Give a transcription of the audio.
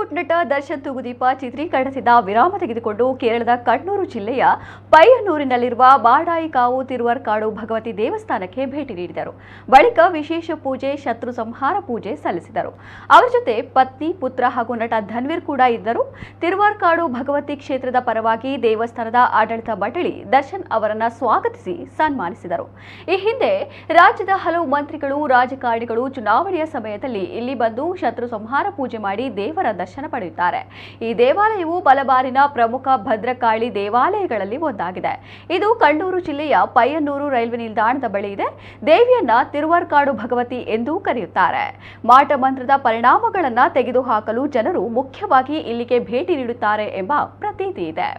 Bollywood ನಟ ದರ್ಶನ್ ತೂಗುದೀಪ ಚಿತ್ರೀಕರಣದಿಂದ ವಿರಾಮ ತೆಗೆದುಕೊಂಡು ಕೇರಳದ ಕಣ್ಣೂರು ಜಿಲ್ಲೆಯ ಪಯ್ಯನ್ನೂರಿನಲ್ಲಿರುವ ಬಾಡಾಯಿಕಾವು ತಿರುವರ್ಕಾಡು ಭಗವತಿ ದೇವಸ್ಥಾನಕ್ಕೆ ಭೇಟಿ ನೀಡಿದರು. ಬಳಿಕ ವಿಶೇಷ ಪೂಜೆ, ಶತ್ರು ಸಂಹಾರ ಪೂಜೆ ಸಲ್ಲಿಸಿದರು. ಅವರ ಜೊತೆ ಪತ್ನಿ, ಪುತ್ರ ಹಾಗೂ ನಟ ಧನ್ವೀರ್ ಕೂಡ ಇದ್ದರು. ತಿರುವರ್ಕಾಡು ಭಗವತಿ ಕ್ಷೇತ್ರದ ಪರವಾಗಿ ದೇವಸ್ಥಾನದ ಆಡಳಿತ ಮಂಡಳಿ ದರ್ಶನ್ ಅವರನ್ನು ಸ್ವಾಗತಿಸಿ ಸನ್ಮಾನಿಸಿದರು. ಈ ಹಿಂದೆ ರಾಜ್ಯದ ಹಲವು ಮಂತ್ರಿಗಳು, ರಾಜಕಾರಣಿಗಳು ಚುನಾವಣೆಯ ಸಮಯದಲ್ಲಿ ಇಲ್ಲಿ ಬಂದು ಶತ್ರು ಸಂಹಾರ ಪೂಜೆ ಮಾಡಿ ದೇವರ ದರ್ಶನ ಪಡೆಯುತ್ತಾರೆ. ಈ ದೇವಾಲಯವು ಮಲಬಾರಿನ ಪ್ರಮುಖ ಭದ್ರಕಾಳಿ ದೇವಾಲಯಗಳಲ್ಲಿ ಒಂದಾಗಿದೆ. ಇದು ಕಣ್ಣೂರು ಜಿಲ್ಲೆಯ ಪಯ್ಯನ್ನೂರು ರೈಲ್ವೆ ನಿಲ್ದಾಣದ ಬಳಿ ಇದೆ. ದೇವಿಯನ್ನ ತಿರುವರ್ಕಾಡು ಭಗವತಿ ಎಂದೂ ಕರೆಯುತ್ತಾರೆ. ಮಾಟ ಮಂತ್ರದ ಪರಿಣಾಮಗಳನ್ನು ತೆಗೆದುಹಾಕಲು ಜನರು ಮುಖ್ಯವಾಗಿ ಇಲ್ಲಿಗೆ ಭೇಟಿ ನೀಡುತ್ತಾರೆ ಎಂಬ ಪ್ರತೀತಿ ಇದೆ.